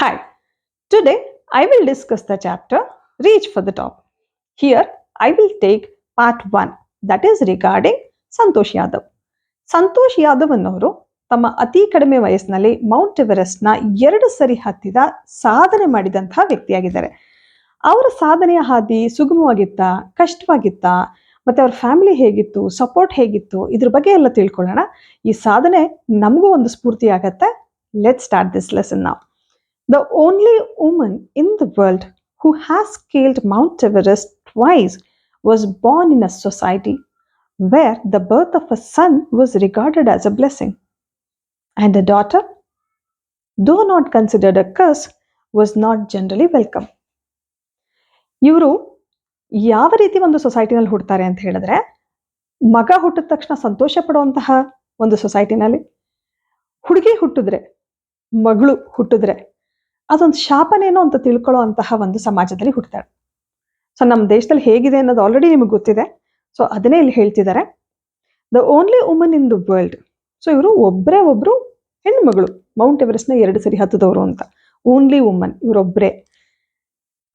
Hi, today I will discuss the chapter Reach for the Top. Here I will take part 1, that is regarding Santosh Yadav. Santosh Yadav ಅನ್ನೋರು ತಮ್ಮ ಅತಿ ಕಡಿಮೆ ವಯಸ್ಸಿನಲ್ಲಿ Mount Everest ನ 2 ಸರಿ ಹತ್ತಿದ ಸಾಧನೆ ಮಾಡಿದಂತಹ ವ್ಯಕ್ತಿಯಾಗಿದ್ದಾರೆ. ಅವರ ಸಾಧನೆಯ ಹಾದಿ ಸುಗಮವಾಗಿತ್ತಾ, ಕಷ್ಟವಾಗಿತ್ತಾ, ಮತ್ತೆ ಅವ್ರ ಫ್ಯಾಮಿಲಿ ಹೇಗಿತ್ತು, ಸಪೋರ್ಟ್ ಹೇಗಿತ್ತು, ಇದ್ರ ಬಗ್ಗೆ ಎಲ್ಲ ತಿಳ್ಕೊಳ್ಳೋಣ. ಈ ಸಾಧನೆ ನಮಗೂ ಒಂದು ಸ್ಫೂರ್ತಿ ಆಗತ್ತೆ. Let's start this lesson now. The only woman in the world who has scaled Mount Everest twice was born in a society where the birth of a son was regarded as a blessing, and a daughter, though not considered a curse, was not generally welcome. ಇವರು ಯಾವ ರೀತಿ ಒಂದು ಸೊಸೈಟಿನಲ್ಲಿ ಹುಡ್ತಾರೆ ಅಂತ ಹೇಳಿದ್ರೆ, ಮಗ ಹುಟ್ಟಿದ ತಕ್ಷಣ ಸಂತೋಷ ಪಡುವಂತಹ ಒಂದು ಸೊಸೈಟಿನಲ್ಲಿ, ಹುಡುಗಿ ಹುಟ್ಟಿದ್ರೆ, ಮಗಳು ಹುಟ್ಟಿದ್ರೆ ಅದೊಂದು ಶಾಪನೇನೋ ಅಂತ ತಿಳ್ಕೊಳ್ಳೋ ಅಂತಹ ಒಂದು ಸಮಾಜದಲ್ಲಿ ಹುಟ್ಟುತ್ತಾಳೆ. ಸೊ ನಮ್ಮ ದೇಶದಲ್ಲಿ ಹೇಗಿದೆ ಅನ್ನೋದು ಆಲ್ರೆಡಿ ನಿಮಗೆ ಗೊತ್ತಿದೆ. ಸೊ ಅದನ್ನೇ ಇಲ್ಲಿ ಹೇಳ್ತಿದ್ದಾರೆ. The only woman in the world. So ಇವರು ಒಬ್ರು ಹೆಣ್ಮಗಳು, ಮೌಂಟ್ ಎವರೆಸ್ಟ್ ನ 2 ಸರಿ ಹತ್ತದವರು ಅಂತ. ಓನ್ಲಿ ವುಮನ್, ಇವರೊಬ್ರೆ.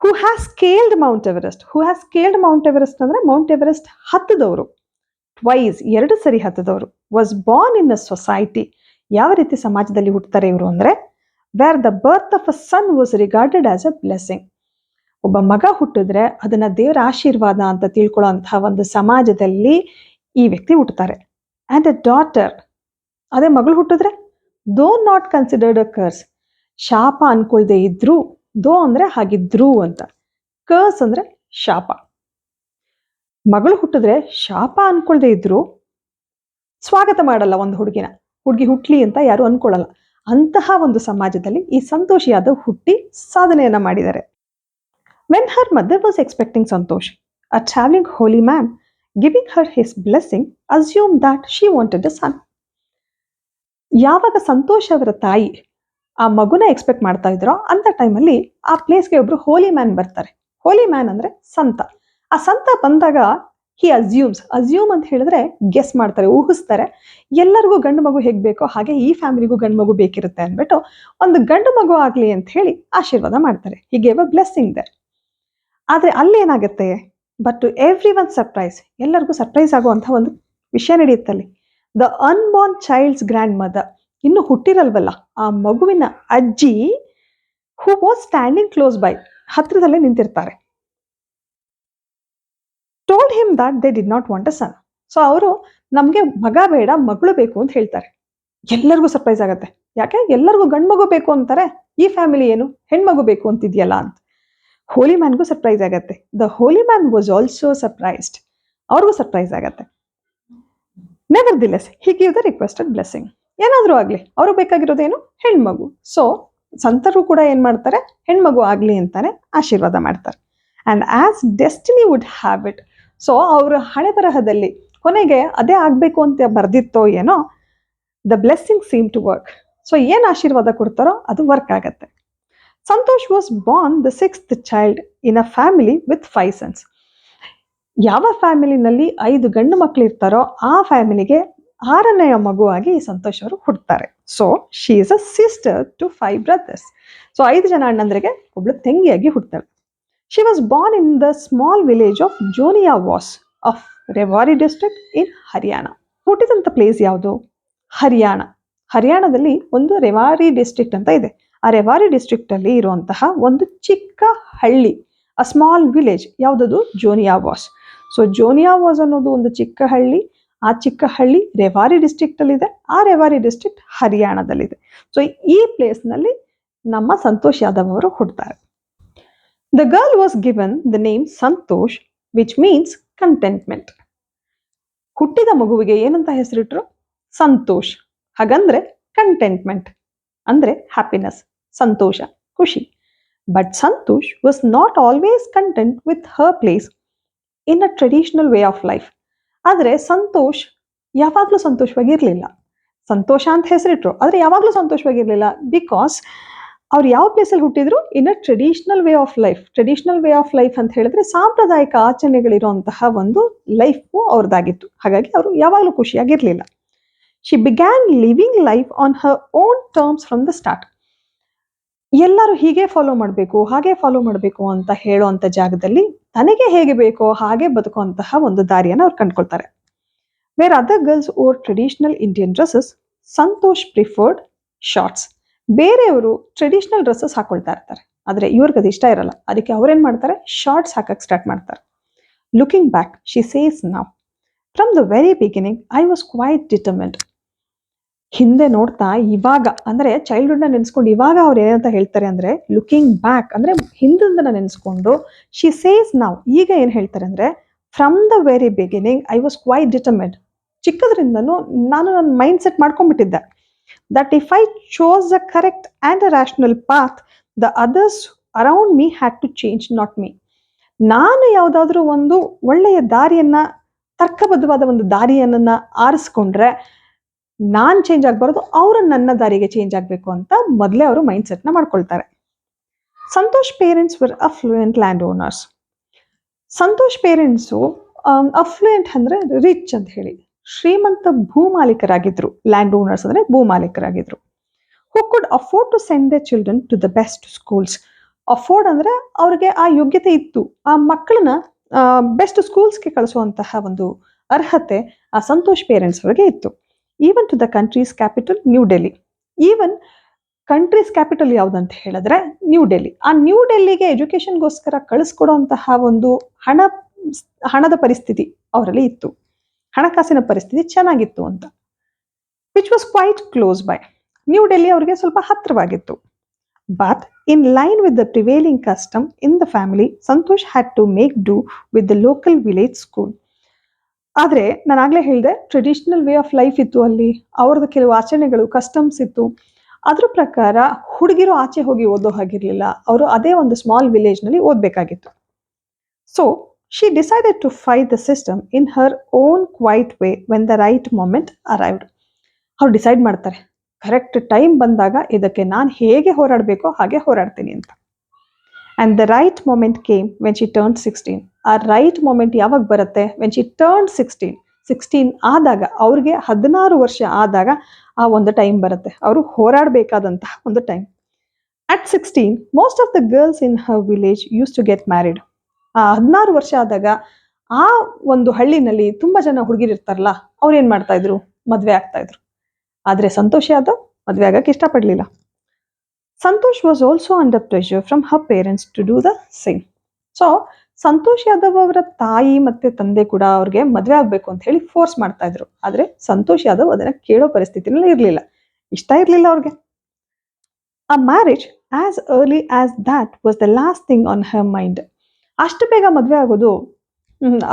Who has scaled mount Everest. Who has scaled mount Everest ಅಂದ್ರೆ ಮೌಂಟ್ ಎವರೆಸ್ಟ್ ಹತ್ತದವರು, ಟ್ವೈಸ್ 2 ಸರಿ ಹತ್ತದವರು. Was born in a society. ಯಾವ ರೀತಿ ಸಮಾಜದಲ್ಲಿ ಹುಟ್ಟುತ್ತಾರೆ ಇವರು ಅಂದ್ರೆ, where the birth of a son was regarded as a blessing. ಒಬ್ಬ ಮಗ ಹುಟ್ಟಿದ್ರೆ ಅದನ್ನ ದೇವರ ಆಶೀರ್ವಾದ ಅಂತ ತಿಳ್ಕೊಳ್ಳೋ ಅಂತಹ ಒಂದು ಸಮಾಜದಲ್ಲಿ ಈ ವ್ಯಕ್ತಿ ಹುಟ್ಟುತ್ತಾರೆ. ಅಂಡ್ ಅ ಡಾಟರ್, ಅದೇ ಮಗಳು ಹುಟ್ಟಿದ್ರೆ, ದೋ ನಾಟ್ ಕನ್ಸಿಡರ್ಡ್ ಅ ಕರ್ಸ್, ಶಾಪ ಅನ್ಕೊಳ್ದೆ ಇದ್ರು. ದೋ ಅಂದ್ರೆ ಹಾಗಿದ್ರು ಅಂತ, ಕರ್ಸ್ ಅಂದ್ರೆ ಶಾಪ. ಮಗಳು ಹುಟ್ಟಿದ್ರೆ ಶಾಪ ಅನ್ಕೊಳ್ದೆ ಇದ್ರು ಸ್ವಾಗತ ಮಾಡಲ್ಲ ಒಂದು ಹುಡುಗಿ ಹುಟ್ಲಿ ಅಂತ ಯಾರು ಅನ್ಕೊಳ್ಳಲ್ಲ. ಅಂತಹ ಒಂದು ಸಮಾಜದಲ್ಲಿ ಈ ಸಂತೋಷ್ ಯಾದವ್ ಹುಟ್ಟಿ ಸಾಧನೆಯನ್ನ ಮಾಡಿದ್ದಾರೆ. When her mother was expecting Santosh, a travelling holy man giving her his blessing assume that she wanted a son. ಯಾವಾಗ ಸಂತೋಷ್ ಅವರ ತಾಯಿ ಆ ಮಗುನ ಎಕ್ಸ್ಪೆಕ್ಟ್ ಮಾಡ್ತಾ ಇದ್ರೋ ಅಂತ ಟೈಮಲ್ಲಿ ಆ ಪ್ಲೇಸ್ಗೆ ಒಬ್ರು ಹೋಲಿ ಮ್ಯಾನ್ ಬರ್ತಾರೆ. ಹೋಲಿ ಮ್ಯಾನ್ ಅಂದ್ರೆ ಸಂತ. ಆ ಸಂತ ಬಂದಾಗ ಹಿ ಅಸ್ಯೂಮ್ ಅಂತ ಹೇಳಿದ್ರೆ ಗೆಸ್ ಮಾಡ್ತಾರೆ, ಊಹಿಸ್ತಾರೆ. ಎಲ್ಲರಿಗೂ ಗಂಡು ಮಗು ಹೇಗ್ ಬೇಕೋ ಹಾಗೆ ಈ ಫ್ಯಾಮಿಲಿಗೂ ಗಂಡು ಮಗು ಬೇಕಿರುತ್ತೆ ಅಂದ್ಬಿಟ್ಟು ಒಂದು ಗಂಡು ಮಗು ಆಗ್ಲಿ ಅಂತ ಹೇಳಿ ಆಶೀರ್ವಾದ ಮಾಡ್ತಾರೆ. ಹೀಗೆ ಬ್ಲೆಸ್ಸಿಂಗ್ ದೇರ್. ಆದ್ರೆ ಅಲ್ಲಿ ಏನಾಗುತ್ತೆ, but to every one surprise, ಎಲ್ಲರಿಗೂ ಸರ್ಪ್ರೈಸ್ ಆಗುವಂತಹ ಒಂದು ವಿಷಯ ನಡೆಯುತ್ತಲ್ಲಿ. The unborn child's grand mother, ಇನ್ನು ಹುಟ್ಟಿರಲ್ವಲ್ಲ ಆ ಮಗುವಿನ ಅಜ್ಜಿ, who was standing close by, ಹತ್ರದಲ್ಲೇ ನಿಂತಿರ್ತಾರೆ. Told him that they did not want a son. So ಅವರು ನಮ್ಗೆ ಮಗ ಬೇಡ ಮಗಳು ಬೇಕು ಅಂತ ಹೇಳ್ತಾರೆ. ಎಲ್ಲರಿಗೂ ಸರ್ಪ್ರೈಸ್ ಆಗತ್ತೆ. ಯಾಕೆ ಎಲ್ಲರಿಗೂ ಗಂಡು ಮಗು ಬೇಕು ಅಂತಾರೆ, ಈ ಫ್ಯಾಮಿಲಿ ಏನು ಹೆಣ್ಮಗು ಬೇಕು ಅಂತಿದ್ಯಲ್ಲ ಅಂತ. ಹೋಲಿ ಮ್ಯಾನ್ಗೂ ಸರ್ಪ್ರೈಸ್ ಆಗತ್ತೆ. The holy man was also surprised. ಅವ್ರಿಗೂ ಸರ್ಪ್ರೈಸ್ ಆಗತ್ತೆ. Nevertheless he give the requested blessing. ಏನಾದ್ರೂ ಆಗ್ಲಿ ಅವ್ರು ಬೇಕಾಗಿರೋದೇನು ಹೆಣ್ಮಗು. ಸೊ ಸಂತರು ಕೂಡ ಏನ್ ಮಾಡ್ತಾರೆ, ಹೆಣ್ಮಗು ಆಗ್ಲಿ ಅಂತಾನೆ ಆಶೀರ್ವಾದ ಮಾಡ್ತಾರೆ. And as destiny would have it, so ಅವರ ಹಣೆ ಬರಹದಲ್ಲಿ ಕೊನೆಗೆ ಅದೇ ಆಗ್ಬೇಕು ಅಂತ ಬರ್ದಿತ್ತೋ ಏನೋ, the blessing seem to work. So ಏನ್ ಆಶೀರ್ವಾದ ಕೊಡ್ತಾರೋ ಅದು ವರ್ಕ್ ಆಗತ್ತೆ. Santosh was born the 6th child in a family with 5 sons. ಯಾವ ಫ್ಯಾಮಿಲಿನಲ್ಲಿ 5 ಗಂಡು ಮಕ್ಕಳು ಇರ್ತಾರೋ ಆ ಫ್ಯಾಮಿಲಿಗೆ 6ನೆಯ ಮಗುವಾಗಿ ಈ ಸಂತೋಷ್ ಅವರು ಹುಡ್ತಾರೆ. So she is a sister to 5 brothers. So 5 ಜನ ಅಣ್ಣಂದ್ರಿಗೆ ಒಬ್ಳು ತಂಗಿಯಾಗಿ ಹುಡ್ತಾಳೆ. She was born in the small village of Joniyawas of Rewari district in Haryana. ಹುಟ್ಟಿದಂಥ ಪ್ಲೇಸ್ ಯಾವುದು? ಹರಿಯಾಣ. ಹರಿಯಾಣದಲ್ಲಿ ಒಂದು ರೇವಾರಿ ಡಿಸ್ಟ್ರಿಕ್ಟ್ ಅಂತ ಇದೆ. ಆ ರೇವಾರಿ ಡಿಸ್ಟ್ರಿಕ್ಟ್ ಅಲ್ಲಿ ಇರುವಂತಹ ಒಂದು ಚಿಕ್ಕ ಹಳ್ಳಿ, ಅ ಸ್ಮಾಲ್ ವಿಲೇಜ್, ಯಾವುದದು? ಜೋನಿಯಾವಾಸ್. ಸೊ ಜೋನಿಯಾವಾಸ್ ಅನ್ನೋದು ಒಂದು ಚಿಕ್ಕ ಹಳ್ಳಿ. ಆ ಚಿಕ್ಕ ಹಳ್ಳಿ ರೇವಾರಿ ಡಿಸ್ಟ್ರಿಕ್ಟ್ ಅಲ್ಲಿ ಇದೆ. ಆ ರೇವಾರಿ ಡಿಸ್ಟ್ರಿಕ್ಟ್ ಹರಿಯಾಣದಲ್ಲಿದೆ. ಸೊ ಈ ಪ್ಲೇಸ್ ನಲ್ಲಿ ನಮ್ಮ ಸಂತೋಷ್ ಯಾದವ್ ಅವರು ಹುಡ್ತಾರೆ. The girl was given the name Santosh, which means contentment. ಹುಟ್ಟಿದ ಮಗುವಿಗೆ ಏನಂತ ಹೆಸರಿಟ್ರು? ಸಂತೋಷ್. ಹಾಗಂದ್ರೆ ಕಂಟೆಂಟ್ಮೆಂಟ್ ಅಂದ್ರೆ ಹ್ಯಾಪಿನೆಸ್, ಸಂತೋಷ, ಖುಷಿ. But Santosh was not always content with her place in a traditional way of life. ಆದ್ರೆ ಸಂತೋಷ್ ಯಾವಾಗ್ಲೂ ಸಂತೋಷವಾಗಿರ್ಲಿಲ್ಲ. ಸಂತೋಷ ಅಂತ ಹೆಸರಿಟ್ರು, ಆದ್ರೆ ಯಾವಾಗ್ಲೂ ಸಂತೋಷವಾಗಿರ್ಲಿಲ್ಲ. ಬಿಕಾಸ್ ಅವ್ರು ಯಾವ ಪ್ಲೇಸಲ್ಲಿ ಹುಟ್ಟಿದ್ರು? In a traditional way of life. Traditional way of life ಅಂತ ಹೇಳಿದ್ರೆ ಸಾಂಪ್ರದಾಯಿಕ ಆಚರಣೆಗಳಿರುವಂತಹ ಒಂದು ಲೈಫು ಅವ್ರದ್ದಾಗಿತ್ತು. ಹಾಗಾಗಿ ಅವರು ಯಾವಾಗಲೂ ಖುಷಿಯಾಗಿರ್ಲಿಲ್ಲ. She began living life on her own terms from the start. ಎಲ್ಲರೂ ಹೀಗೆ ಫಾಲೋ ಮಾಡಬೇಕು, ಹಾಗೆ ಫಾಲೋ ಮಾಡಬೇಕು ಅಂತ ಹೇಳುವಂತ ಜಾಗದಲ್ಲಿ ತನಗೆ ಹೇಗೆ ಬೇಕೋ ಹಾಗೆ ಬದುಕುವಂತಹ ಒಂದು ದಾರಿಯನ್ನು ಅವ್ರು ಕಂಡುಕೊಳ್ತಾರೆ. Where other girls wore traditional Indian dresses, Santosh preferred shorts. ಬೇರೆಯವರು ಟ್ರೆಡಿಷನಲ್ ಡ್ರೆಸ್ಸಸ್ ಹಾಕೊಳ್ತಾ ಇರ್ತಾರೆ, ಆದರೆ ಇವ್ರಿಗೆ ಅದು ಇಷ್ಟ ಇರಲ್ಲ. ಅದಕ್ಕೆ ಅವ್ರೇನ್ ಮಾಡ್ತಾರೆ, ಶಾರ್ಟ್ಸ್ ಹಾಕಕ್ಕೆ ಸ್ಟಾರ್ಟ್ ಮಾಡ್ತಾರೆ. Looking back she says now, from the very beginning I was quite determined. ಹಿಂದೆ ನೋಡ್ತಾ ಇವಾಗ ಅಂದ್ರೆ ಚೈಲ್ಡ್ಹುಡ್ ನ ನೆನೆಸ್ಕೊಂಡು ಇವಾಗ ಅವ್ರು ಏನಂತ ಹೇಳ್ತಾರೆ ಅಂದ್ರೆ, ಲುಕಿಂಗ್ ಬ್ಯಾಕ್ ಅಂದ್ರೆ ಹಿಂದಿಂದ ನೆನೆಸ್ಕೊಂಡು, ಶಿ ಸೇಸ್ ನಾವ್ ಈಗ ಏನ್ ಹೇಳ್ತಾರೆ ಅಂದ್ರೆ, from the very beginning I was quite determined. ಚಿಕ್ಕದ್ರಿಂದನೂ ನಾನು ನನ್ನ ಮೈಂಡ್ ಸೆಟ್ ಮಾಡ್ಕೊಂಡ್ಬಿಟ್ಟಿದ್ದೆ, that if I chose a correct and a rational path, the others around me had to change, not me. ನಾನು ಯಾವುದಾದ್ರೂ ಒಂದು ಒಳ್ಳೆಯ ದಾರಿಯನ್ನ, ತರ್ಕಬದ್ಧವಾದ ಒಂದು ದಾರಿಯನ್ನ ಆರಿಸ್ಕೊಂಡ್ರೆ ನಾನ್ ಚೇಂಜ್ ಆಗಬಾರ್ದು, ಅವರು ನನ್ನ ದಾರಿಗೆ ಚೇಂಜ್ ಆಗಬೇಕು ಅಂತ ಮೊದಲೇ ಅವರು ಮೈಂಡ್ ಸೆಟ್ನ ಮಾಡ್ಕೊಳ್ತಾರೆ. Santosh parents were affluent land owners. Santosh parents affluent ಅಂದ್ರೆ ರಿಚ್ ಅಂತ ಹೇಳಿ, ಶ್ರೀಮಂತ ಭೂಮಾಲೀಕರಾಗಿದ್ರು. ಲ್ಯಾಂಡ್ ಓನರ್ಸ್ ಅಂದ್ರೆ ಭೂಮಾಲೀಕರಾಗಿದ್ರು. Who could afford to send the children to the best schools. Afford ಅಂದ್ರೆ ಅವ್ರಿಗೆ ಆ ಯೋಗ್ಯತೆ ಇತ್ತು, ಆ ಮಕ್ಕಳನ್ನ ಬೆಸ್ಟ್ ಸ್ಕೂಲ್ಸ್ಗೆ ಕಳಿಸುವಂತಹ ಒಂದು ಅರ್ಹತೆ ಆ ಸಂತೋಷ್ ಪೇರೆಂಟ್ಸ್ ಅವರಿಗೆ ಇತ್ತು. Even to the country's capital New Delhi. Even country's capital ಯಾವುದಂತ ಹೇಳಿದ್ರೆ ನ್ಯೂ ಡೆಲ್ಲಿ. ಆ ನ್ಯೂ ಡೆಲ್ಲಿಗೆ ಎಜುಕೇಶನ್ಗೋಸ್ಕರ ಕಳಿಸ್ಕೊಡುವಂತಹ ಒಂದು ಹಣದ ಪರಿಸ್ಥಿತಿ ಅವರಲ್ಲಿ ಇತ್ತು, ಹಣಕಾಸಿನ ಪರಿಸ್ಥಿತಿ ಚೆನ್ನಾಗಿತ್ತು ಅಂತ. Which was quite close by. New Delhi ಅವರಿಗೆ ಸ್ವಲ್ಪ ಹತ್ತಿರವಾಗಿತ್ತು. But in line with the prevailing custom in the family, Santosh had to make do with the local village school. ಆದರೆ ನಾನು ಆಗಲೇ ಹೇಳಿದೆ, ಟ್ರೆಡಿಷನಲ್ ವೇ ಆಫ್ ಲೈಫ್ ಇತ್ತು ಅಲ್ಲಿ, ಅವ್ರದ್ದು ಕೆಲವು ಆಚರಣೆಗಳು, ಕಸ್ಟಮ್ಸ್ ಇತ್ತು. ಅದ್ರ ಪ್ರಕಾರ ಹುಡುಗಿರು ಆಚೆ ಹೋಗಿ ಓದೋ ಹಾಗಿರ್ಲಿಲ್ಲ, ಅವರು ಅದೇ ಒಂದು ಸ್ಮಾಲ್ ವಿಲೇಜ್ನಲ್ಲಿ ಓದಬೇಕಾಗಿತ್ತು. So she decided to fight the system in her own quiet way when the right moment arrived. ಅವ್ರು ಡಿಸೈಡ್ ಮಾಡ್ತಾರೆ, ಕರೆಕ್ಟ್ ಟೈಮ್ ಬಂದಾಗ ಇದಕ್ಕೆ ನಾನು ಹೇಗೆ ಹೋರಾಡಬೇಕೋ ಹಾಗೆ ಹೋರಾಡ್ತೀನಿ ಅಂತ. And the right moment came when she turn 16. ಆ ರೈಟ್ ಮೊಮೆಂಟ್ ಯಾವಾಗ ಬರುತ್ತೆ, ವೆನ್ ಶಿ ಟರ್ನ್ 16. 16 ಆದಾಗ, ಅವ್ರಿಗೆ 16 ವರ್ಷ ಆದಾಗ ಆ ಒಂದು ಟೈಮ್ ಬರುತ್ತೆ, ಅವರು ಹೋರಾಡಬೇಕಾದಂತಹ ಒಂದು time. At 16 most of the girls in her village use to get married. ಆ 16 ವರ್ಷ ಆದಾಗ ಆ ಒಂದು ಹಳ್ಳಿನಲ್ಲಿ ತುಂಬಾ ಜನ ಹುಡುಗಿರಿರ್ತಾರಲ್ಲ, ಅವ್ರು ಏನ್ ಮಾಡ್ತಾ ಇದ್ರು, ಮದ್ವೆ ಆಗ್ತಾ ಇದ್ರು. ಆದ್ರೆ ಸಂತೋಷ್ ಯಾದವ್ ಮದ್ವೆ ಆಗಕ್ಕೆ ಇಷ್ಟಪಡ್ಲಿಲ್ಲ. Santosh was also under pressure from her parents to do the same. So Santosh Yadav ಅವರ ತಾಯಿ ಮತ್ತೆ ತಂದೆ ಕೂಡ ಅವ್ರಿಗೆ ಮದ್ವೆ ಆಗ್ಬೇಕು ಅಂತ ಹೇಳಿ ಫೋರ್ಸ್ ಮಾಡ್ತಾ ಇದ್ರು. ಆದ್ರೆ ಸಂತೋಷ್ ಯಾದವ್ ಅದನ್ನ ಕೇಳೋ ಪರಿಸ್ಥಿತಿನಲ್ಲಿ ಇರ್ಲಿಲ್ಲ, ಇಷ್ಟ ಇರ್ಲಿಲ್ಲ ಅವ್ರಿಗೆ. ಆ marriage as early as that was the last thing on her mind. ಅಷ್ಟು ಬೇಗ ಮದ್ವೆ ಆಗೋದು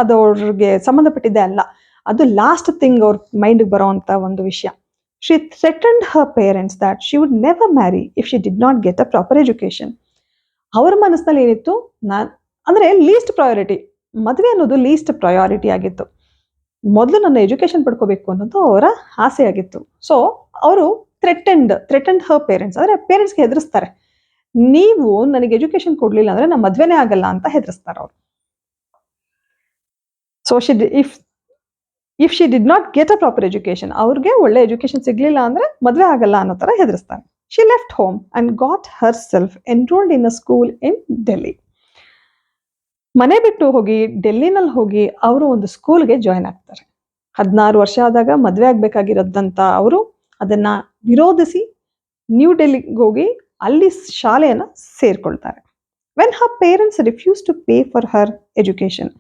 ಅದು ಅವ್ರಿಗೆ ಸಂಬಂಧಪಟ್ಟಿದ್ದೆ ಅಲ್ಲ, ಅದು ಲಾಸ್ಟ್ ಥಿಂಗ್ ಅವ್ರ ಮೈಂಡ್ಗೆ ಬರೋ ಅಂತ ಒಂದು ವಿಷಯ. She threatened her parents that she would never marry if she did not get a proper education. ಅವ್ರ ಮನಸ್ಸಿನಲ್ಲಿ ಏನಿತ್ತು, ಅಂದ್ರೆ ಲೀಸ್ಟ್ ಪ್ರಯಾರಿಟಿ, ಮದುವೆ ಅನ್ನೋದು ಲೀಸ್ಟ್ ಪ್ರಯಾರಿಟಿ ಆಗಿತ್ತು. ಮೊದಲು ನನ್ನ ಎಜುಕೇಶನ್ ಪಡ್ಕೋಬೇಕು ಅನ್ನೋದು ಅವರ ಆಸೆ ಆಗಿತ್ತು. ಸೊ ಅವರು ಥ್ರೆಟೆಂಡ್ ಹರ್ ಪೇರೆಂಟ್ಸ್, ಅಂದ್ರೆ ಪೇರೆಂಟ್ಸ್ಗೆ ಹೆದರಿಸ್ತಾರೆ, ನೀವು ನನಗೆ ಎಜುಕೇಶನ್ ಕೊಡ್ಲಿಲ್ಲ ಅಂದ್ರೆ ನಮ್ಮ ಮದ್ವೆನೇ ಆಗಲ್ಲ ಅಂತ ಹೆದರಿಸ್ತಾರೆ ಅವರು. So if she did not get a proper education, ಅವ್ರಿಗೆ ಒಳ್ಳೆ ಎಜುಕೇಶನ್ ಸಿಗ್ಲಿಲ್ಲ ಅಂದ್ರೆ ಮದ್ವೆ ಆಗಲ್ಲ ಅನ್ನೋ ತರ ಹೆದರಿಸ್ತಾರೆ. She left home and got herself enrolled in a school in Delhi. ಮನೆ ಬಿಟ್ಟು ಹೋಗಿ ಡೆಲ್ಲಿನಲ್ಲಿ ಹೋಗಿ ಅವರು ಒಂದು ಸ್ಕೂಲ್ಗೆ ಜಾಯ್ನ್ ಆಗ್ತಾರೆ. 16 ವರ್ಷ ಆದಾಗ ಮದ್ವೆ ಆಗ್ಬೇಕಾಗಿರೋದಂತ ಅವರು ಅದನ್ನ ವಿರೋಧಿಸಿ ನ್ಯೂ ಡೆಲ್ಲಿಗೆ ಹೋಗಿ ಅಲ್ಲಿ ಶಾಲೆಯನ್ನ ಸೇರ್ಕೊಳ್ತಾರೆ. When her parents refuse to pay for her education,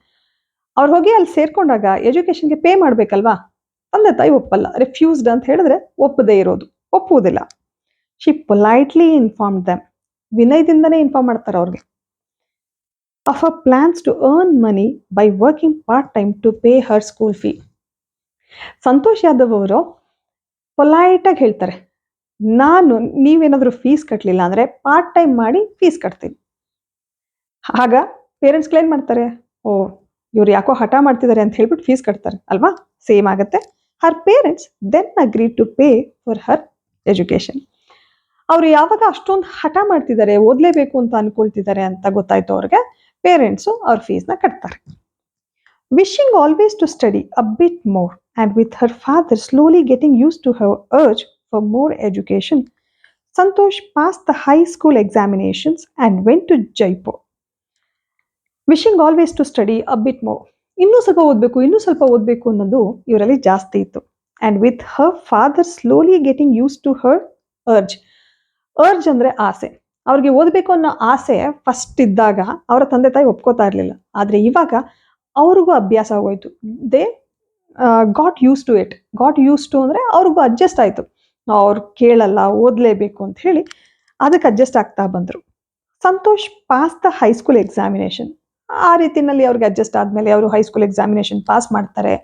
ಅವ್ರು ಹೋಗಿ ಅಲ್ಲಿ ಸೇರ್ಕೊಂಡಾಗ ಎಜುಕೇಶನ್ಗೆ ಪೇ ಮಾಡ್ಬೇಕಲ್ವಾ, ತಂದೆ ತಾಯಿ ಒಪ್ಪಲ್ಲ. ರಿಫ್ಯೂಸ್ಡ್ ಅಂತ ಹೇಳಿದ್ರೆ ಒಪ್ಪದೇ ಇರೋದು, ಒಪ್ಪುವುದಿಲ್ಲ. ಶಿ ಪೊಲೈಟ್ಲಿ ಇನ್ಫಾರ್ಮ್ ದಮ್, ವಿನಯದಿಂದನೇ ಇನ್ಫಾರ್ಮ್ ಮಾಡ್ತಾರೆ ಅವ್ರಿಗೆ, of her plans to earn money by working part time to pay her school fee. Santosh Yadav ಅವರು ಪೊಲೈಟ್ ಆಗಿ ಹೇಳ್ತಾರೆ, ನೀವೇನಾದ್ರೂ ಫೀಸ್ ಕಟ್ಟಲಿಲ್ಲ ಅಂದ್ರೆ ಪಾರ್ಟ್ ಟೈಮ್ ಮಾಡಿ ಫೀಸ್ ಕಟ್ತೀನಿ. ಆಗ ಪೇರೆಂಟ್ಸ್ ಕ್ಲೇಮ್ ಮಾಡ್ತಾರೆ, ಓ ಇವ್ರು ಯಾಕೋ ಹಠ ಮಾಡ್ತಿದ್ದಾರೆ ಅಂತ ಹೇಳ್ಬಿಟ್ಟು ಫೀಸ್ ಕಟ್ತಾರೆ ಅಲ್ವಾ, ಸೇಮ್ ಆಗುತ್ತೆ. Her parents then agree to pay for her education. ಅವ್ರು ಯಾವಾಗ ಅಷ್ಟೊಂದು ಹಠ ಮಾಡ್ತಿದ್ದಾರೆ, ಓದ್ಲೇಬೇಕು ಅಂತ ಅನ್ಕೊಳ್ತಿದ್ದಾರೆ ಅಂತ ಗೊತ್ತಾಯ್ತು ಅವ್ರಿಗೆ, ಪೇರೆಂಟ್ಸು ಅವ್ರ ಫೀಸ್ನ ಕಟ್ತಾರೆ. Wishing always to study a bit more and with her father slowly getting use to her urge for more education, Santosh passed the high school examinations and went to Jaipur, wishing always to study a bit more. ಇನ್ನೂ ಸ್ವಲ್ಪ ಓದಬೇಕು ಅನ್ನೋದು ಇವರಲ್ಲಿ ಜಾಸ್ತಿ ಇತ್ತು. And with her father slowly getting used to her urge. Urge ಅಂದ್ರೆ ಆಸೆ. ಅವ್ರಿಗೆ ಓದಬೇಕು ಅನ್ನೋ ಆಸೆ ಫಸ್ಟ್ ಇದ್ದಾಗ ಅವರ ತಂದೆ ತಾಯಿ ಒಪ್ಕೋತಾ ಇರಲಿಲ್ಲ. ಆದ್ರೆ ಇವಾಗ ಅವ್ರಿಗೂ ಅಭ್ಯಾಸ ಆಗೋಯ್ತು. They got use to it. Got use to ಅಂದ್ರೆ ಅವ್ರಿಗೂ ಅಡ್ಜಸ್ಟ್ ಆಯ್ತು. ಅವ್ರು ಕೇಳಲ್ಲ, ಓದಲೇಬೇಕು ಅಂತ ಹೇಳಿ ಅದಕ್ಕೆ ಅಡ್ಜಸ್ಟ್ ಆಗ್ತಾ ಬಂದ್ರು. Santosh pass the high school examination. ಆ ರೀತಿನಲ್ಲಿ ಅವ್ರಿಗೆ ಅಡ್ಜಸ್ಟ್ ಆದ್ಮೇಲೆ ಅವರು ಹೈಸ್ಕೂಲ್ ಎಕ್ಸಾಮಿನೇಷನ್ ಪಾಸ್ ಮಾಡ್ತಾರೆ,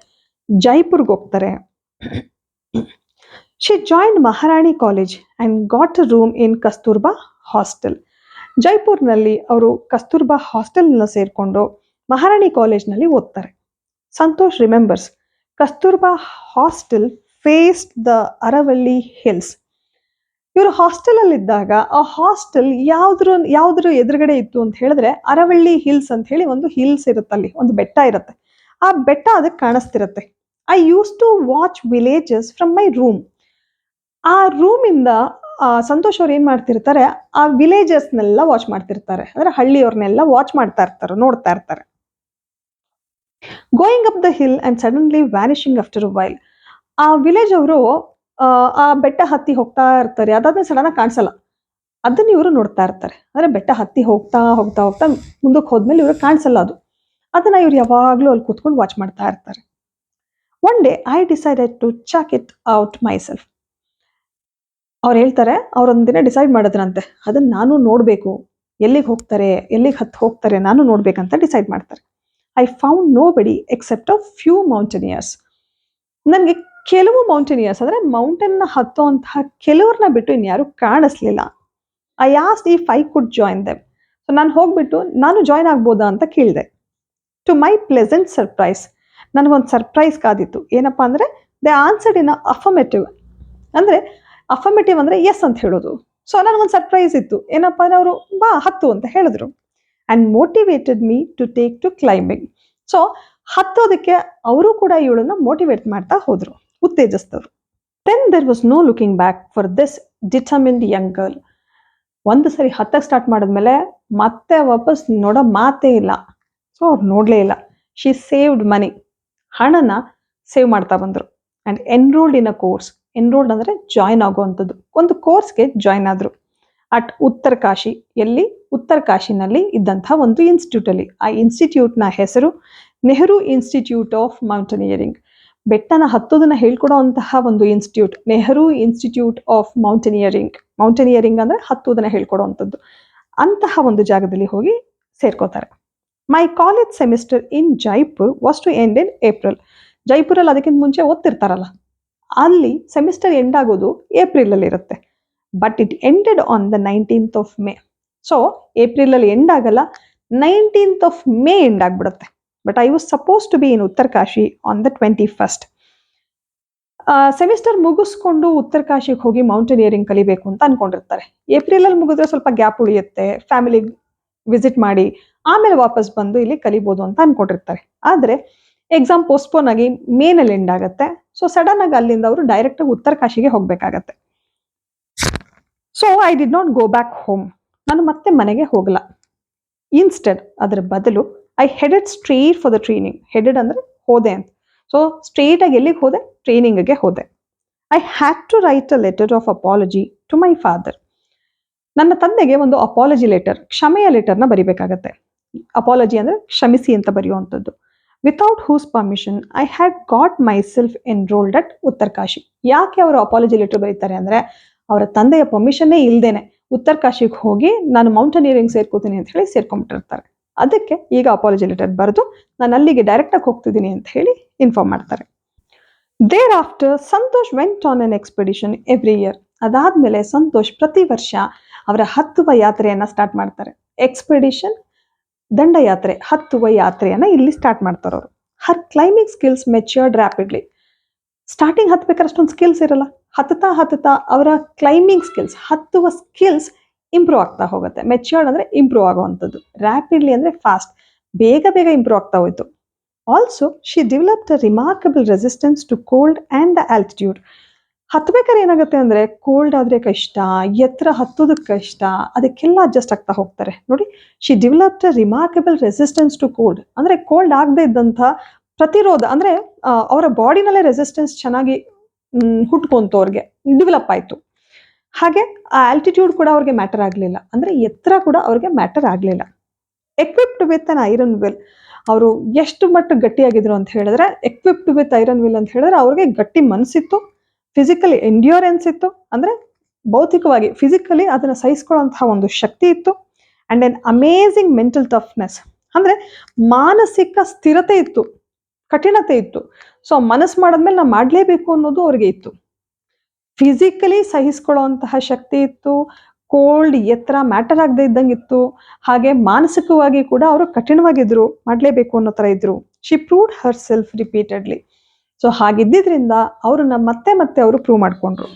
ಜೈಪುರ್ಗೆ ಹೋಗ್ತಾರೆ. She joined Maharani College and got a room in Kasturba Hostel. ಜೈಪುರ್ನಲ್ಲಿ ಅವರು ಕಸ್ತೂರ್ಬಾ ಹಾಸ್ಟೆಲ್ನ ಸೇರಿಕೊಂಡು ಮಹಾರಾಣಿ ಕಾಲೇಜ್ನಲ್ಲಿ ಓದ್ತಾರೆ. Santosh remembers Kasturba hostel faced the Aravalli hills. ಇವರು ಹಾಸ್ಟೆಲ್ ಇದ್ದಾಗ ಆ ಹಾಸ್ಟೆಲ್ ಯಾವ್ದ್ರ ಎದುರುಗಡೆ ಇತ್ತು ಅಂತ ಹೇಳಿದ್ರೆ ಅರವಳ್ಳಿ ಹಿಲ್ಸ್ ಅಂತ ಹೇಳಿ ಒಂದು ಹಿಲ್ಸ್ ಇರುತ್ತಲ್ಲಿ, ಒಂದು ಬೆಟ್ಟ ಇರುತ್ತೆ. ಆ ಬೆಟ್ಟ ಅದಕ್ಕೆ ಕಾಣಿಸ್ತಿರುತ್ತೆ. I use to watch villages from my room. ಆ ರೂಮಿಂದ ಸಂತೋಷ್ ಅವ್ರು ಏನ್ ಮಾಡ್ತಿರ್ತಾರೆ, ಆ ವಿಲೇಜಸ್ನೆಲ್ಲ ವಾಚ್ ಮಾಡ್ತಿರ್ತಾರೆ. ಅಂದ್ರೆ ಹಳ್ಳಿಯವ್ರನ್ನೆಲ್ಲ ವಾಚ್ ಮಾಡ್ತಾ ಇರ್ತಾರೆ, ನೋಡ್ತಾ ಇರ್ತಾರೆ. Going up the hill and suddenly vanishing after a while. ಆ ವಿಲೇಜ್ ಅವರು ಆ ಬೆಟ್ಟ ಹತ್ತಿ ಹೋಗ್ತಾ ಇರ್ತಾರೆ, ಅದಾದ್ಮೇಲೆ ಸಡನ್ ಆಗಿ ಕಾಣಿಸಲ್ಲ. ಅದನ್ನ ಇವರು ನೋಡ್ತಾ ಇರ್ತಾರೆ. ಅಂದ್ರೆ ಬೆಟ್ಟ ಹತ್ತಿ ಹೋಗ್ತಾ ಹೋಗ್ತಾ ಹೋಗ್ತಾ ಮುಂದಕ್ಕೆ ಹೋದ್ಮೇಲೆ ಇವ್ರಿಗೆ ಕಾಣಿಸಲ್ಲ ಅದು. ಅದನ್ನ ಇವ್ರು ಯಾವಾಗ್ಲೂ ಅಲ್ಲಿ ಕೂತ್ಕೊಂಡು ವಾಚ್ ಮಾಡ್ತಾ ಇರ್ತಾರೆ. One day I decided to check it out myself. ಅವ್ರು ಹೇಳ್ತಾರೆ, ಅವ್ರೊಂದಿನ ಡಿಸೈಡ್ ಮಾಡಿದ್ರಂತೆ, ಅದನ್ನ ನಾನು ನೋಡ್ಬೇಕು, ಎಲ್ಲಿಗೆ ಹತ್ತು ಹೋಗ್ತಾರೆ ನಾನು ನೋಡ್ಬೇಕಂತ ಡಿಸೈಡ್ ಮಾಡ್ತಾರೆ. I found nobody except a few mountaineers. ನನಗೆ ಕೆಲವು ಮೌಂಟೇನಿಯರ್ಸ್ ಅಂದ್ರೆ ಮೌಂಟೇನ್ನ ಹತ್ತುವಂತಹ ಕೆಲವ್ರನ್ನ ಬಿಟ್ಟು ಇನ್ಯಾರು ಕಾಣಿಸ್ಲಿಲ್ಲ. I asked if I could join them. So ನಾನು ಹೋಗ್ಬಿಟ್ಟು ನಾನು ಜಾಯಿನ್ ಆಗ್ಬೋದಾ ಅಂತ ಕೇಳಿದೆ. ಟು ಮೈ ಪ್ಲೆಸೆಂಟ್ ಸರ್ಪ್ರೈಸ್, ನನಗೊಂದು ಸರ್ಪ್ರೈಸ್ ಕಾದಿತ್ತು. ಏನಪ್ಪಾ ಅಂದ್ರೆ ದೇ ಆನ್ಸರ್ಡ್ ಇನ್ ಅಫರ್ಮೇಟಿವ್. ಅಂದ್ರೆ ಅಫರ್ಮೇಟಿವ್ ಅಂದ್ರೆ ಎಸ್ ಅಂತ ಹೇಳೋದು. ಸೊ ನನಗೊಂದು ಸರ್ಪ್ರೈಸ್ ಇತ್ತು. ಏನಪ್ಪಾ ಅಂದ್ರೆ ಅವರು ಬಾ ಹತ್ತು ಅಂತ ಹೇಳಿದ್ರು. And motivated me to take to climbing. So ಹತ್ತೋದಕ್ಕೆ ಅವರು ಕೂಡ ಇವಳನ್ನ ಮೋಟಿವೇಟ್ ಮಾಡ್ತಾ ಹೋದ್ರು, ಉತ್ತೇಜಿಸಿದವರು. Then there was no looking back for this determined young girl. ಒಂದು ಸರಿ ಹತ್ತಕ್ಕೆ ಸ್ಟಾರ್ಟ್ ಮಾಡಿದ್ಮೇಲೆ ಮತ್ತೆ ವಾಪಸ್ ನೋಡೋ ಮಾತೇ ಇಲ್ಲ. ಸೊ ಅವ್ರು ನೋಡ್ಲೇ ಇಲ್ಲ. ಶಿ ಸೇವ್ಡ್ ಮನಿ. ಹಣನ ಸೇವ್ ಮಾಡ್ತಾ ಬಂದ್ರು. And enrolled in a course. Enrolled ಅಂದ್ರೆ ಜಾಯಿನ್ ಆಗುವಂಥದ್ದು. ಒಂದು ಕೋರ್ಸ್ಗೆ ಜಾಯಿನ್ ಆದ್ರು ಅಟ್ ಉತ್ತರಕಾಶಿ. ಎಲ್ಲಿ? ಉತ್ತರಕಾಶಿನಲ್ಲಿ ಇದ್ದಂತಹ ಒಂದು ಇನ್ಸ್ಟಿಟ್ಯೂಟ್ ಅಲ್ಲಿ. ಆ ಇನ್ಸ್ಟಿಟ್ಯೂಟ್ ನ ಹೆಸರು ನೆಹರು ಇನ್ಸ್ಟಿಟ್ಯೂಟ್ ಆಫ್ ಮೌಂಟೇನಿಯರಿಂಗ್. ಬೆಟ್ಟನ ಹತ್ತೋದನ್ನ ಹೇಳ್ಕೊಡುವಂತಹ ಒಂದು institute, Nehru institute of mountaineering. Mountaineering ಅಂದ್ರೆ ಹತ್ತೋದನ್ನ ಹೇಳ್ಕೊಡುವಂಥದ್ದು. ಅಂತಹ ಒಂದು ಜಾಗದಲ್ಲಿ ಹೋಗಿ ಸೇರ್ಕೋತಾರೆ. My college semester in Jaipur was to end in April. ಜೈಪುರಲ್ಲಿ ಅದಕ್ಕಿಂತ ಮುಂಚೆ ಓದ್ತಿರ್ತಾರಲ್ಲ, ಅಲ್ಲಿ ಸೆಮಿಸ್ಟರ್ ಎಂಡ್ ಆಗೋದು ಏಪ್ರಿಲ್ ಅಲ್ಲಿ ಇರುತ್ತೆ. But it ended on the 19th of May. ಸೊ ಏಪ್ರಿಲ್ ಅಲ್ಲಿ ಎಂಡ್ ಆಗಲ್ಲ, 19th of May ಎಂಡ್ ಆಗ್ಬಿಡುತ್ತೆ. But I was suppose to be in Uttarkashi on the 21st. Semester ಮುಗಿಸ್ಕೊಂಡು ಉತ್ತರಕಾಶಿಗೆ ಹೋಗಿ ಮೌಂಟೇನಿಯರಿಂಗ್ ಕಲಿಬೇಕು ಅಂತ ಅನ್ಕೊಂಡಿರ್ತಾರೆ. ಏಪ್ರಿಲ್ ಅಲ್ಲಿ ಮುಗಿದ್ರೆ ಸ್ವಲ್ಪ ಗ್ಯಾಪ್ ಉಳಿಯುತ್ತೆ, ಫ್ಯಾಮಿಲಿ ವಿಸಿಟ್ ಮಾಡಿ ಆಮೇಲೆ ವಾಪಸ್ ಬಂದು ಇಲ್ಲಿ ಕಲಿಬಹುದು ಅಂತ ಅನ್ಕೊಂಡಿರ್ತಾರೆ. ಆದ್ರೆ ಎಕ್ಸಾಮ್ ಪೋಸ್ಟ್ಪೋನ್ ಆಗಿ ಮೇನಲ್ಲಿ ಎಂಡ್ ಆಗುತ್ತೆ. ಸೊ ಸಡನ್ ಆಗಿ ಅಲ್ಲಿಂದ ಅವರು ಡೈರೆಕ್ಟ್ ಆಗಿ ಉತ್ತರಕಾಶಿಗೆ ಹೋಗ್ಬೇಕಾಗತ್ತೆ. So I did not go back home. ನಾನು ಮತ್ತೆ ಮನೆಗೆ ಹೋಗಲ್ಲ. ಇನ್ಸ್ಟೆಡ್ ಅದರ ಬದಲು I headed straight for the training. Headed ಅಂದ್ರೆ ಹೋದೆ ಅಂತ. ಸೊ ಸ್ಟ್ರೇಟ್ ಆಗಿ ಎಲ್ಲಿಗೆ ಹೋದೆ? ಟ್ರೈನಿಂಗ್ಗೆ ಹೋದೆ. I had to write a letter of apology to my father. ನನ್ನ ತಂದೆಗೆ ಒಂದು ಅಪಾಲಜಿ ಲೆಟರ್, ಕ್ಷಮೆಯ ಲೆಟರ್ನ ಬರಿಬೇಕಾಗತ್ತೆ. ಅಪಾಲಜಿ ಅಂದ್ರೆ ಕ್ಷಮಿಸಿ ಅಂತ ಬರೆಯುವಂಥದ್ದು. Without whose permission I had got myself enrolled at Uttarkashi. ಯಾಕೆ ಅವರು ಅಪಾಲಜಿ ಲೆಟರ್ ಬರೀತಾರೆ ಅಂದ್ರೆ ಅವರ ತಂದೆಯ ಪರ್ಮಿಷನ್ನೇ ಇಲ್ದೇನೆ ಉತ್ತರಕಾಶಿಗೆ ಹೋಗಿ ನಾನು ಮೌಂಟೇನಿಯರಿಂಗ್ ಸೇರ್ಕೋತೀನಿ ಅಂತ ಹೇಳಿ ಸೇರ್ಕೊಂಡ್ಬಿಟ್ಟಿರ್ತಾರೆ. ಅದಕ್ಕೆ ಈಗ ಅಪಾಲಜಿ ಲೆಟರ್ ಬರೆದು ನಾನು ಅಲ್ಲಿಗೆ ಡೈರೆಕ್ಟ್ ಆಗಿ ಹೋಗ್ತಿದ್ದೀನಿ ಅಂತ ಹೇಳಿ ಇನ್ಫಾರ್ಮ್ ಮಾಡ್ತಾರೆ. Thereafter Santosh went on an expedition every year. ಅದಾದ್ಮೇಲೆ ಸಂತೋಷ್ ಪ್ರತಿ ವರ್ಷ ಅವರ ಹತ್ತುವ ಯಾತ್ರೆಯನ್ನ ಸ್ಟಾರ್ಟ್ ಮಾಡ್ತಾರೆ. ಎಕ್ಸ್ಪೆಡಿಷನ್ ದಂಡಯಾತ್ರೆ, ಹತ್ತುವ ಯಾತ್ರೆಯನ್ನ ಇಲ್ಲಿ ಸ್ಟಾರ್ಟ್ ಮಾಡ್ತಾರೆ ಅವರು. Her climbing skills matured rapidly. Starting ಹತ್ಬೇಕಾದ್ರೆ ಅಷ್ಟೊಂದು ಸ್ಕಿಲ್ಸ್ ಇರಲ್ಲ. ಹತ್ತುತ್ತಾ ಅವರ ಕ್ಲೈಂಬಿಂಗ್ ಸ್ಕಿಲ್ಸ್, ಹತ್ತುವ ಸ್ಕಿಲ್ಸ್ ಇಂಪ್ರೂವ್ ಆಗ್ತಾ ಹೋಗುತ್ತೆ. ಮೆಚ್ಯೂರ್ಡ್ ಅಂದ್ರೆ ಇಂಪ್ರೂವ್ ಆಗುವಂಥದ್ದು, ರ್ಯಾಪಿಡ್ಲಿ ಅಂದ್ರೆ ಫಾಸ್ಟ್, ಬೇಗ ಇಂಪ್ರೂವ್ ಆಗ್ತಾ ಹೋಯ್ತು. Also she developed a remarkable resistance to cold and the altitude. ಹತ್ಬೇಕಾದ್ರೆ ಏನಾಗುತ್ತೆ ಅಂದ್ರೆ ಕೋಲ್ಡ್ ಆದ್ರೆ ಕಷ್ಟ, ಎತ್ತರ ಹತ್ತೋದಕ್ಕೆ ಕಷ್ಟ, ಅದಕ್ಕೆಲ್ಲ ಅಡ್ಜಸ್ಟ್ ಆಗ್ತಾ ಹೋಗ್ತಾರೆ. ನೋಡಿ, she developed a remarkable resistance to cold. ಅಂದ್ರೆ ಕೋಲ್ಡ್ ಆಗದೆ ಇದ್ದಂಥ ಪ್ರತಿರೋಧ, ಅಂದ್ರೆ ಅವರ ಬಾಡಿನಲ್ಲೇ ರೆಸಿಸ್ಟೆನ್ಸ್ ಚೆನ್ನಾಗಿ ಹುಟ್ಕೊಂತು, ಅವ್ರಿಗೆ ಡೆವಲಪ್ ಆಯ್ತು. ಹಾಗೆ ಆ ಆಲ್ಟಿಟ್ಯೂಡ್ ಕೂಡ ಅವ್ರಿಗೆ ಮ್ಯಾಟರ್ ಆಗಲಿಲ್ಲ, ಅಂದ್ರೆ ಎತ್ತರ ಕೂಡ ಅವ್ರಿಗೆ ಮ್ಯಾಟರ್ ಆಗಲಿಲ್ಲ. Equipped with an iron will. ಅವರು ಎಷ್ಟು ಮಟ್ಟ ಗಟ್ಟಿಯಾಗಿದ್ರು ಅಂತ ಹೇಳಿದ್ರೆ, ಎಕ್ವಿಪ್ಡ್ ವಿತ್ ಐರನ್ ವಿಲ್ ಅಂತ ಹೇಳಿದ್ರೆ ಅವ್ರಿಗೆ ಗಟ್ಟಿ ಮನಸ್ಸಿತ್ತು, ಫಿಸಿಕಲಿ ಎಂಡ್ಯೂರೆನ್ಸ್ ಇತ್ತು, ಅಂದ್ರೆ ಭೌತಿಕವಾಗಿ ಫಿಸಿಕಲಿ ಅದನ್ನ ಸಹಿಸ್ಕೊಳ್ಳುವಂತಹ ಒಂದು ಶಕ್ತಿ ಇತ್ತು. And N amazing mental toughness, ಅಂದ್ರೆ ಮಾನಸಿಕ ಸ್ಥಿರತೆ ಇತ್ತು, ಕಠಿಣತೆ ಇತ್ತು. ಸೊ ಮನಸ್ಸು ಮಾಡಿದ್ಮೇಲೆ ನಾವು ಮಾಡಲೇಬೇಕು ಅನ್ನೋದು ಅವ್ರಿಗೆ ಇತ್ತು. ಫಿಸಿಕಲಿ ಸಹಿಸ್ಕೊಳ್ಳುವಂತಹ ಶಕ್ತಿ ಇತ್ತು, ಕೋಲ್ಡ್ ಎತ್ತರ ಮ್ಯಾಟರ್ ಆಗದೆ ಇದ್ದಂಗಿತ್ತು, ಹಾಗೆ ಮಾನಸಿಕವಾಗಿ ಕೂಡ ಅವರು ಕಠಿಣವಾಗಿದ್ರು, ಮಾಡಲೇಬೇಕು ಅನ್ನೋ ಥರ ಇದ್ರು. She proved herself repeatedly. So ಹಾಗಿದ್ದಿದ್ರಿಂದ ಅವ್ರನ್ನ ಮತ್ತೆ ಮತ್ತೆ ಅವರು ಪ್ರೂವ್ ಮಾಡ್ಕೊಂಡ್ರು.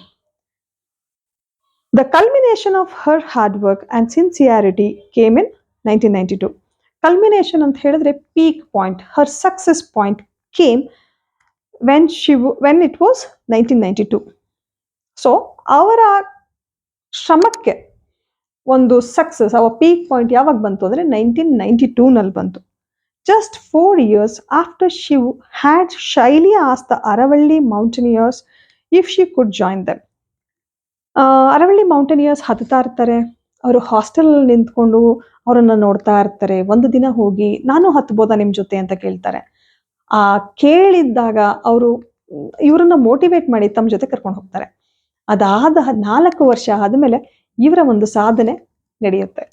The culmination of her hard work and sincerity came in 1992. Culmination ಅಂತ ಹೇಳಿದ್ರೆ peak point, her success point came when it was 1992. So ಅವರ ಶ್ರಮಕ್ಕೆ ಒಂದು ಸಕ್ಸಸ್, ಅವರ ಪೀಕ್ ಪಾಯಿಂಟ್ ಯಾವಾಗ ಬಂತು ಅಂದರೆ 1992ನಲ್ಲಿ ಬಂತು. Just 4 years after she had shyly asked the Aravalli Mountaineers if she could join them. Aravalli ಮೌಂಟೇನಿಯರ್ಸ್ ಹತ್ತಾ ಇರ್ತಾರೆ, ಅವರು ಹಾಸ್ಟೆಲಲ್ಲಿ ನಿಂತ್ಕೊಂಡು ಅವರನ್ನು ನೋಡ್ತಾ ಇರ್ತಾರೆ. ಒಂದು ದಿನ ಹೋಗಿ ನಾನು ಹತ್ಬೋದಾ ನಿಮ್ಮ ಜೊತೆ ಅಂತ ಕೇಳ್ತಾರೆ. ಕೇಳಿದ್ದಾಗ ಅವರು ಇವರನ್ನ ಮೋಟಿವೇಟ್ ಮಾಡಿ ತಮ್ಮ ಜೊತೆ ಕರ್ಕೊಂಡು ಹೋಗ್ತಾರೆ. ಅದಾದ 4 ವರ್ಷ ಆದಮೇಲೆ ಇವರ ಒಂದು ಸಾಧನೆ ನಡೆಯುತ್ತೆ.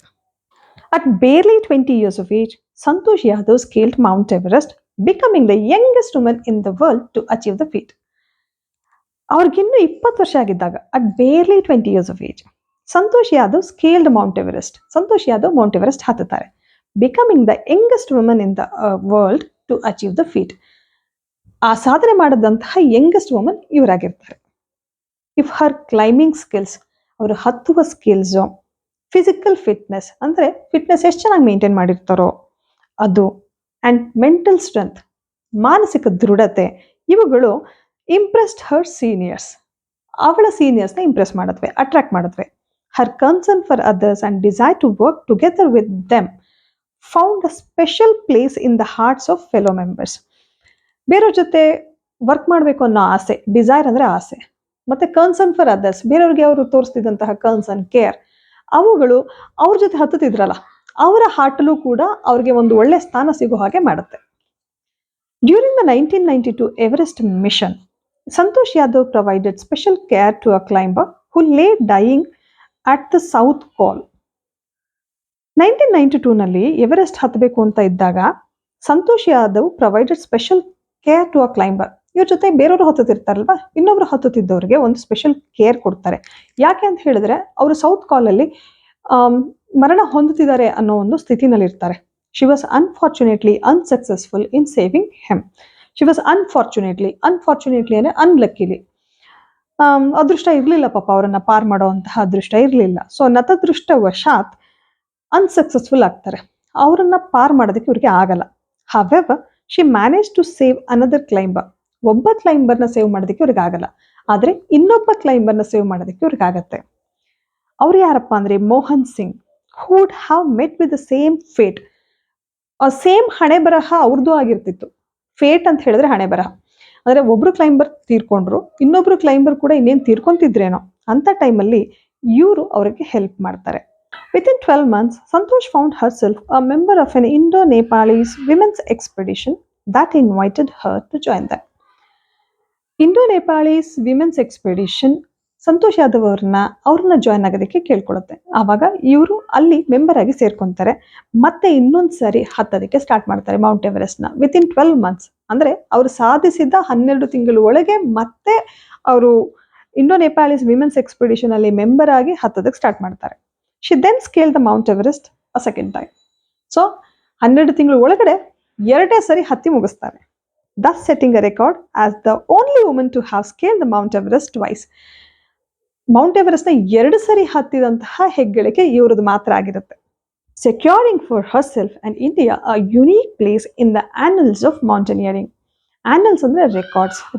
At barely 20 years of age, Santosh Yadav scaled Mount Everest, becoming the youngest woman in the world to achieve the feat. ಅವ್ರಿಗಿನ್ನೂ 20 ವರ್ಷ ಆಗಿದ್ದಾಗ, at barely 20 years of age, Santosh Yadav scaled Mount Everest. Santosh Yadav Mount Everest ಹತ್ತುತ್ತಾರೆ, becoming the youngest woman in the world to achieve the feat. ಆ ಸಾಧನೆ ಮಾಡಿದಂತಹ youngest woman ಇವರಾಗಿರ್ತಾರೆ. If her climbing skills, ಅವರು ಹತ್ತುವ skills, physical fitness, ಅಂದರೆ ಫಿಟ್ನೆಸ್ ಎಷ್ಟು ಚೆನ್ನಾಗಿ ಮೇಂಟೈನ್ ಮಾಡಿರ್ತಾರೋ ಅದು, ಆ್ಯಂಡ್ ಮೆಂಟಲ್ ಸ್ಟ್ರೆಂತ್, ಮಾನಸಿಕ ದೃಢತೆ, ಇವುಗಳು ಇಂಪ್ರೆಸ್ಡ್ ಹರ್ ಸೀನಿಯರ್ಸ್. ಅವಳ ಸೀನಿಯರ್ಸ್ನ ಇಂಪ್ರೆಸ್ ಮಾಡಿದ್ವಿ, ಅಟ್ರಾಕ್ಟ್ ಮಾಡಿದ್ವಿ. Her concern for others and desire to work together with them found a special place in the hearts of fellow members. ಬೇರೆಯವ್ರ ಜೊತೆ ವರ್ಕ್ ಮಾಡಬೇಕು ಅನ್ನೋ ಆಸೆ, ಡಿಸೈರ್ ಅಂದರೆ ಆಸೆ, ಮತ್ತು ಕನ್ಸರ್ನ್ ಫಾರ್ ಅದರ್ಸ್, ಬೇರೆಯವ್ರಿಗೆ ಅವರು ತೋರಿಸ್ತಿದ್ದಂತಹ ಕನ್ಸರ್ನ್, ಕೇರ್, ಅವುಗಳು ಅವ್ರ ಜೊತೆ ಹತ್ತುತ್ತಿದ್ರಲ್ಲ, ಅವರ ಹಾರ್ಟಲ್ಲೂ ಕೂಡ ಅವ್ರಿಗೆ ಒಂದು ಒಳ್ಳೆ ಸ್ಥಾನ ಸಿಗೋ ಹಾಗೆ ಮಾಡುತ್ತೆ. During the 1992 Everest mission, Santosh Yadav provided special care to a climber who lay dying at the south col. 1992ನಲ್ಲಿ ಎವರೆಸ್ಟ್ ಹತ್ತಬೇಕು ಅಂತ ಇದ್ದಾಗ Santosh Yadav provided special care to a climber. ಇವ್ರ ಜೊತೆ ಬೇರೆಯವರು ಹತ್ತುತ್ತಿರ್ತಾರಲ್ವಾ, ಇನ್ನೊಬ್ರು ಹತ್ತುತ್ತಿದ್ದವ್ರಿಗೆ ಒಂದು ಸ್ಪೆಷಲ್ ಕೇರ್ ಕೊಡ್ತಾರೆ. ಯಾಕೆ ಅಂತ ಹೇಳಿದ್ರೆ ಅವರು ಸೌತ್ ಕಾಲಲ್ಲಿ ಮರಣ ಹೊಂದುತ್ತಿದ್ದಾರೆ ಅನ್ನೋ ಒಂದು ಸ್ಥಿತಿನಲ್ಲಿ ಇರ್ತಾರೆ. She was unfortunately unsuccessful in saving him. She was unfortunately ಅಂದರೆ ಅನ್ಲಕ್ಕಿಲಿ, ಅದೃಷ್ಟ ಇರಲಿಲ್ಲ ಪಾಪ, ಅವರನ್ನ ಪಾರ್ ಮಾಡುವಂತಹ ಅದೃಷ್ಟ ಇರಲಿಲ್ಲ. ಸೊ ನತದೃಷ್ಟವಶಾತ್ ಅನ್ಸಕ್ಸಸ್ಫುಲ್ ಆಗ್ತಾರೆ, ಅವರನ್ನ ಪಾರ್ ಮಾಡೋದಕ್ಕೆ ಇವ್ರಿಗೆ ಆಗಲ್ಲ. However she manage to save another climber. ಒಬ್ಬ ಕ್ಲೈಂಬರ್ನ ಸೇವ್ ಮಾಡೋದಕ್ಕೆ ಇವ್ರಿಗೆ ಆಗಲ್ಲ, ಆದರೆ ಇನ್ನೊಬ್ಬ ಕ್ಲೈಂಬರ್ನ ಸೇವ್ ಮಾಡೋದಕ್ಕೆ ಇವ್ರಿಗೆ ಆಗತ್ತೆ. ಅವ್ರು ಯಾರಪ್ಪ ಅಂದರೆ Mohan Singh, who would have met with the same fate. Same ಹಣೆ ಬರಹ ಅವ್ರದ್ದು ಆಗಿರ್ತಿತ್ತು. ಫೇಟ್ ಅಂತ ಹೇಳಿದ್ರೆ ಹಣೆ ಬರಹ, ಅಂದರೆ ಒಬ್ರು ಕ್ಲೈಂಬರ್ ತೀರ್ಕೊಂಡ್ರು, ಇನ್ನೊಬ್ರು ಕ್ಲೈಂಬರ್ ಕೂಡ ಇನ್ನೇನು ತೀರ್ಕೊಂತಿದ್ರೇನೋ ಅಂತ ಟೈಮಲ್ಲಿ ಇವರು ಅವರಿಗೆ ಹೆಲ್ಪ್ ಮಾಡ್ತಾರೆ. Within 12 months, Santosh found herself a member of an Indo-Nepalese women's expedition that invited her to join them. Indo-Nepalese women's expedition Santosh Yadav ಅವ್ರನ್ನ ಜಾಯ್ನ್ ಆಗೋದಕ್ಕೆ ಕೇಳ್ಕೊಳುತ್ತೆ. ಆವಾಗ ಇವರು ಅಲ್ಲಿ ಮೆಂಬರ್ ಆಗಿ ಸೇರ್ಕೊತಾರೆ, ಮತ್ತೆ ಇನ್ನೊಂದು ಸಾರಿ ಹತ್ತೋದಕ್ಕೆ ಸ್ಟಾರ್ಟ್ ಮಾಡ್ತಾರೆ ಮೌಂಟ್ ಎವರೆಸ್ಟ್ನ. ವಿತಿನ್ 12 months, ಅಂದರೆ ಅವರು ಸಾಧಿಸಿದ 12 ತಿಂಗಳ ಒಳಗೆ ಮತ್ತೆ ಅವರು ಇಂಡೋ-ನೇಪಾಳೀಸ್ ವಿಮೆನ್ಸ್ ಎಕ್ಸ್ಪೆಡಿಷನ್ ಅಲ್ಲಿ ಮೆಂಬರ್ ಆಗಿ ಹತ್ತೋದಕ್ಕೆ ಸ್ಟಾರ್ಟ್ ಮಾಡ್ತಾರೆ. She then scale the Mount Everest a second time. So 12 ತಿಂಗಳ ಒಳಗಡೆ 2ನೇ ಸರಿ ಹತ್ತಿ ಮುಗಿಸ್ತಾರೆ, thus setting a record as the only woman to have scaled the Mount Everest twice. Mount ಎವರೆಸ್ಟ್ನ 2 ಸರಿ ಹತ್ತಿದಂತಹ ಹೆಗ್ಗಳಿಕೆ ಇವರದು ಮಾತ್ರ ಆಗಿರುತ್ತೆ. Securing for herself and India a unique place in the annals of mountaineering. Annals ಅಂದರೆ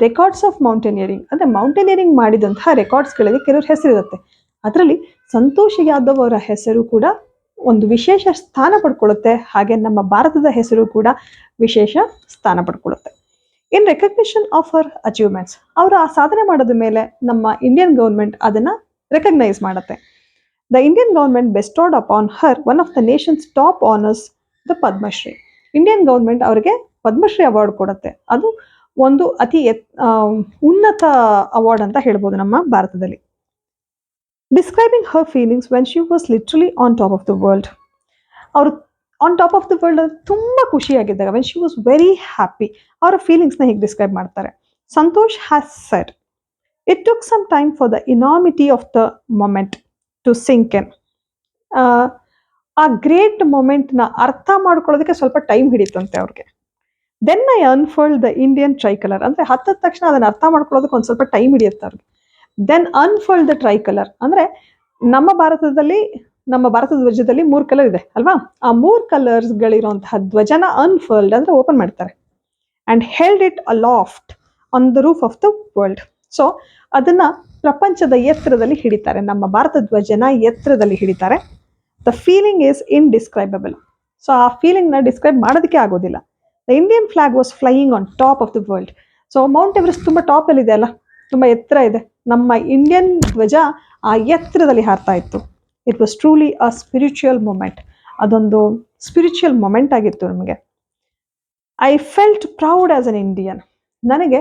ರೆಕಾರ್ಡ್ಸ್ ಆಫ್ ಮೌಂಟೇನಿಯರಿಂಗ್ ಅಂದರೆ mountaineering ಮಾಡಿದಂತಹ ರೆಕಾರ್ಡ್ಸ್ಗಳಿಗೆ ಕೆಲವ್ರ ಹೆಸರಿರುತ್ತೆ. ಅದರಲ್ಲಿ ಸಂತೋಷ್ ಯಾದವ್ ಅವರ ಹೆಸರು ಕೂಡ ಒಂದು ವಿಶೇಷ ಸ್ಥಾನ ಪಡ್ಕೊಳ್ಳುತ್ತೆ. ಹಾಗೆ ನಮ್ಮ ಭಾರತದ ಹೆಸರು ಕೂಡ ವಿಶೇಷ ಸ್ಥಾನ ಪಡ್ಕೊಳ್ಳುತ್ತೆ. In recognition of her achievements, ಅವರು ಆ ಸಾಧನೆ ಮಾಡೋದ ಮೇಲೆ ನಮ್ಮ ಇಂಡಿಯನ್ ಗೌರ್ಮೆಂಟ್ ಅದನ್ನು ರೆಕಗ್ನೈಸ್ ಮಾಡುತ್ತೆ. The Indian government bestowed upon her one of the nation's top honours, the Padmashri. Indian government ಅವರಿಗೆ ಪದ್ಮಶ್ರೀ ಅವಾರ್ಡ್ ಕೊಡುತ್ತೆ. ಅದು ಒಂದು ಅತಿ ಉನ್ನತ ಅವಾರ್ಡ್ ಅಂತ ಹೇಳ್ಬೋದು ನಮ್ಮ ಭಾರತದಲ್ಲಿ. Describing her feelings when she was literally on top of the world. ಅವರು on top of the world ತುಂಬ ಖುಷಿಯಾಗಿದ್ದಾಗ, when she was very happy, ಅವರ ಫೀಲಿಂಗ್ಸ್ನ ಹೀಗೆ ಡಿಸ್ಕ್ರೈಬ್ ಮಾಡ್ತಾರೆ. Santosh has said, it took some time for the enormity of the moment to sink in. ಆ great ಮೊಮೆಂಟ್ನ ಅರ್ಥ ಮಾಡ್ಕೊಳ್ಳೋದಕ್ಕೆ ಸ್ವಲ್ಪ ಟೈಮ್ ಹಿಡಿತಂತೆ ಅವ್ರಿಗೆ. Then I unfold the Indian tricolour, ಅಂದರೆ ಹತ್ತದ ತಕ್ಷಣ ಅದನ್ನು ಅರ್ಥ ಮಾಡ್ಕೊಳ್ಳೋದಕ್ಕೆ ಒಂದು ಸ್ವಲ್ಪ ಟೈಮ್ ಹಿಡಿಯುತ್ತೆ ಅವ್ರಿಗೆ. ದೆನ್ ಅನ್ಫೋಲ್ಡ್ ದ ಟ್ರೈಕಲರ್, ಅಂದರೆ ನಮ್ಮ ಭಾರತದ ಧ್ವಜದಲ್ಲಿ 3 ಕಲರ್ ಇದೆ ಅಲ್ವಾ, ಆ 3 ಕಲರ್ಸ್ಗಳಿರುವಂತಹ ಧ್ವಜನ ಅನ್ಫೋಲ್ಡ್ ಅಂದರೆ ಓಪನ್ ಮಾಡ್ತಾರೆ. And held it aloft on the roof of the world. So ಅದನ್ನು ಪ್ರಪಂಚದ ಎತ್ತರದಲ್ಲಿ ಹಿಡಿತಾರೆ, ನಮ್ಮ ಭಾರತ ಧ್ವಜನ ಎತ್ತರದಲ್ಲಿ ಹಿಡಿತಾರೆ. The feeling is indescribable. So ಆ ಫೀಲಿಂಗ್ನ ಡಿಸ್ಕ್ರೈಬ್ ಮಾಡೋದಕ್ಕೆ ಆಗೋದಿಲ್ಲ. The Indian flag was flying on top of the world. So Mount Everest ತುಂಬ ಟಾಪಲ್ಲಿದೆ ಅಲ್ಲ, ತುಂಬ ಎತ್ತರ ಇದೆ. ನಮ್ಮ ಇಂಡಿಯನ್ ಧ್ವಜ ಆ ಎತ್ತರದಲ್ಲಿ ಹಾರ್ತಾ ಇತ್ತು. It was truly a spiritual moment. ಅದೊಂದು ಸ್ಪಿರಿಚುವಲ್ ಮೊಮೆಂಟ್ ಆಗಿತ್ತು ನಮಗೆ. I felt proud as an Indian. ನನಗೆ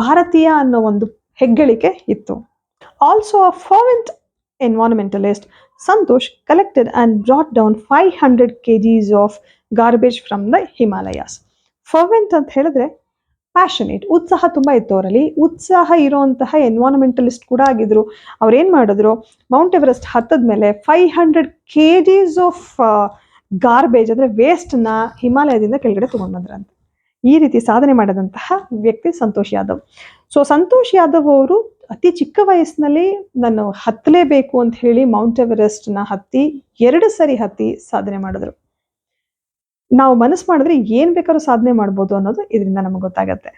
ಭಾರತೀಯ ಅನ್ನೋ ಒಂದು ಹೆಗ್ಗಳಿಕೆ ಇತ್ತು. Also a fervent environmentalist, Santosh collected and brought down 500 kgs of garbage from the Himalayas. Fervent ಅಂತ ಹೇಳಿದ್ರೆ ಪ್ಯಾಷನೇಟ್, ಉತ್ಸಾಹ ತುಂಬ ಇತ್ತು ಅವರಲ್ಲಿ. ಉತ್ಸಾಹ ಇರುವಂತಹ ಎನ್ವೈರನ್ಮೆಂಟಲಿಸ್ಟ್ ಕೂಡ ಆಗಿದ್ರು. ಅವ್ರೇನು ಮಾಡಿದ್ರು, ಮೌಂಟ್ ಎವರೆಸ್ಟ್ ಹತ್ತದ ಮೇಲೆ 500 kgs ಆಫ್ ಗಾರ್ಬೇಜ್ ಅಂದರೆ ವೇಸ್ಟ್ನ ಹಿಮಾಲಯದಿಂದ ಕೆಳಗಡೆ ತೊಗೊಂಡು ಬಂದ್ರಂತೆ. ಈ ರೀತಿ ಸಾಧನೆ ಮಾಡಿದಂತಹ ವ್ಯಕ್ತಿ ಸಂತೋಷ್ ಯಾದವ್. ಸೊ ಸಂತೋಷ್ ಯಾದವ್ ಅವರು ಅತಿ ಚಿಕ್ಕ ವಯಸ್ಸಿನಲ್ಲಿ ನಾನು ಹತ್ತಲೇಬೇಕು ಅಂತ ಹೇಳಿ ಮೌಂಟ್ ಎವರೆಸ್ಟ್ನ ಹತ್ತಿ 2 ಸರಿ ಹತ್ತಿ ಸಾಧನೆ ಮಾಡಿದ್ರು. ನಾವು ಮನಸ್ಸು ಮಾಡಿದ್ರೆ ಏನು ಬೇಕಾದ್ರೂ ಸಾಧನೆ ಮಾಡ್ಬೋದು ಅನ್ನೋದು ಇದರಿಂದ ನಮಗೆ ಗೊತ್ತಾಗತ್ತೆ.